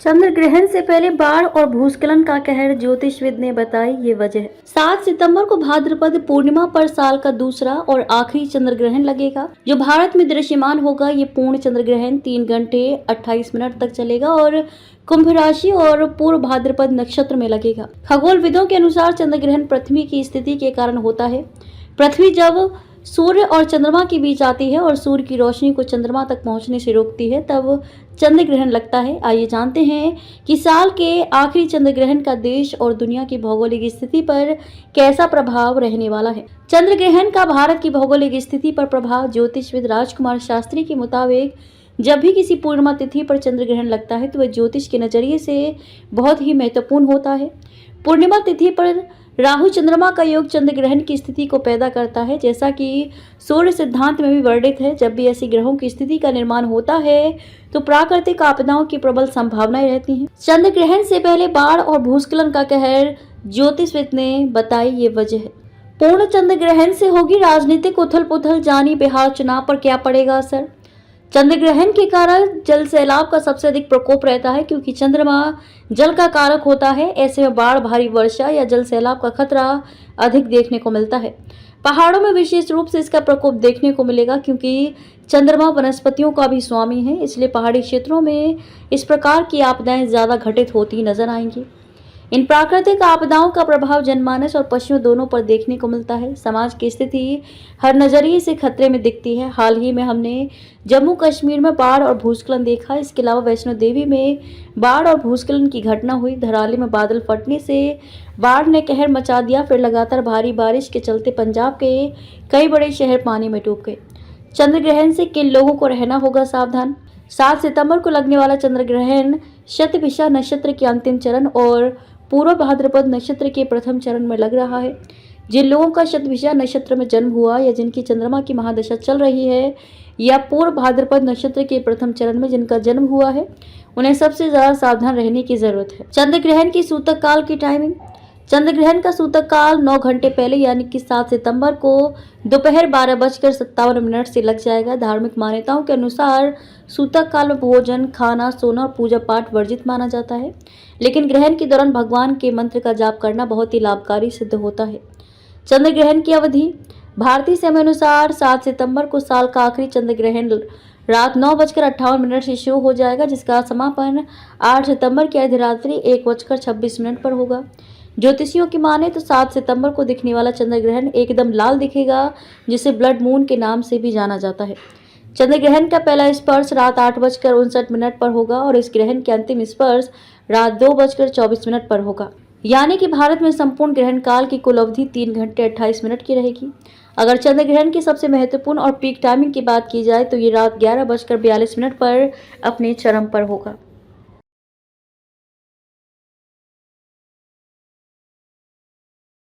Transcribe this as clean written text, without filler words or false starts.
चंद्र ग्रहण से पहले बाढ़ और भूस्खलन का कहर, ज्योतिषविद ने बताई ये वजह। 7 सितंबर को भाद्रपद पूर्णिमा पर साल का दूसरा और आखिरी चंद्र ग्रहण लगेगा, जो भारत में दृश्यमान होगा। ये पूर्ण चंद्र ग्रहण 3 घंटे 28 मिनट तक चलेगा और कुंभ राशि और पूर्व भाद्रपद नक्षत्र में लगेगा। खगोलविदों के अनुसार चंद्र ग्रहण पृथ्वी की स्थिति के कारण होता है। पृथ्वी जब सूर्य और चंद्रमा के बीच आती है और सूर्य की रोशनी को चंद्रमा तक पहुंचने से रोकती है, तब चंद्र ग्रहण लगता है। आइए जानते हैं कि साल के आखिरी चंद्र ग्रहण का देश और दुनिया की भौगोलिक स्थिति पर कैसा प्रभाव रहने वाला है। चंद्र ग्रहण का भारत की भौगोलिक स्थिति पर प्रभाव। ज्योतिषविद राजकुमार शास्त्री के मुताबिक जब भी किसी पूर्णिमा तिथि पर चंद्र ग्रहण लगता है तो वह ज्योतिष के नजरिए से बहुत ही महत्वपूर्ण होता है। पूर्णिमा तिथि पर राहु चंद्रमा का योग चंद्र ग्रहण की स्थिति को पैदा करता है, जैसा कि सूर्य सिद्धांत में भी वर्णित है। जब भी ऐसी ग्रहों की स्थिति का निर्माण होता है तो प्राकृतिक आपदाओं की प्रबल संभावनाएं रहती हैं। चंद्र ग्रहण से पहले बाढ़ और भूस्खलन का कहर, ज्योतिषविद ने बताई ये वजह है। पूर्ण चंद्र ग्रहण से होगी राजनीतिक उथल पुथल, जानी बिहार चुनाव पर क्या पड़ेगा असर। चंद्र ग्रहण के कारण जल सैलाब का सबसे अधिक प्रकोप रहता है, क्योंकि चंद्रमा जल का कारक होता है। ऐसे में बाढ़, भारी वर्षा या जल सैलाब का खतरा अधिक देखने को मिलता है। पहाड़ों में विशेष रूप से इसका प्रकोप देखने को मिलेगा, क्योंकि चंद्रमा वनस्पतियों का भी स्वामी है, इसलिए पहाड़ी क्षेत्रों में इस प्रकार की आपदाएं ज्यादा घटित होती नजर आएंगी। इन प्राकृतिक आपदाओं का प्रभाव जनमानस और पशुओं दोनों पर देखने को मिलता है। समाज की स्थिति हर नजरिए से खतरे में दिखती है। हाल ही में हमने जम्मू कश्मीर में बाढ़ और भूस्खलन देखा। इसके अलावा वैष्णो देवी में बाढ़ और भूस्खलन की घटना हुई। धराली में बादल फटने से बाढ़ ने कहर मचा दिया। फिर लगातार भारी बारिश के चलते पंजाब के कई बड़े शहर पानी में डूब गए। चंद्र ग्रहण से किन लोगों को रहना होगा सावधान। 7 सितंबर को लगने वाला चंद्र ग्रहण शतभिषा नक्षत्र के अंतिम चरण और पूर्व भाद्रपद नक्षत्र के प्रथम चरण में लग रहा है। जिन लोगों का शतभिषा नक्षत्र में जन्म हुआ या जिनकी चंद्रमा की महादशा चल रही है या पूर्व भाद्रपद नक्षत्र के प्रथम चरण में जिनका जन्म हुआ है, उन्हें सबसे ज्यादा सावधान रहने की जरूरत है। चंद्र ग्रहण की सूतक काल की टाइमिंग। चंद्र ग्रहण का सूतक काल 9 घंटे पहले यानी कि 7 सितंबर को दोपहर 12:57 से लग जाएगा। धार्मिक मान्यताओं के अनुसार सूतक काल में भोजन, खाना, सोना और पूजा पाठ वर्जित माना जाता है, लेकिन ग्रहण के दौरान भगवान के मंत्र का जाप करना बहुत ही लाभकारी सिद्ध होता है। चंद्र ग्रहण की अवधि। भारतीय समय अनुसार 7 सितंबर को साल का आखिरी चंद्र ग्रहण रात 9:58 से शुरू हो जाएगा, जिसका समापन 8 सितंबर की अर्धरात्रि 1:26 पर होगा। ज्योतिषियों की माने तो 7 सितंबर को दिखने वाला चंद्र ग्रहण एकदम लाल दिखेगा, जिसे ब्लड मून के नाम से भी जाना जाता है। चंद्र ग्रहण का पहला स्पर्श रात 8:59 पर होगा और इस ग्रहण के अंतिम स्पर्श रात 2:24 पर होगा। यानी कि भारत में संपूर्ण ग्रहण काल की कुल अवधि 3 घंटे 28 मिनट की रहेगी। अगर चंद्र ग्रहण की सबसे महत्वपूर्ण और पीक टाइमिंग की बात की जाए तो ये रात 11:42 पर अपने चरम पर होगा।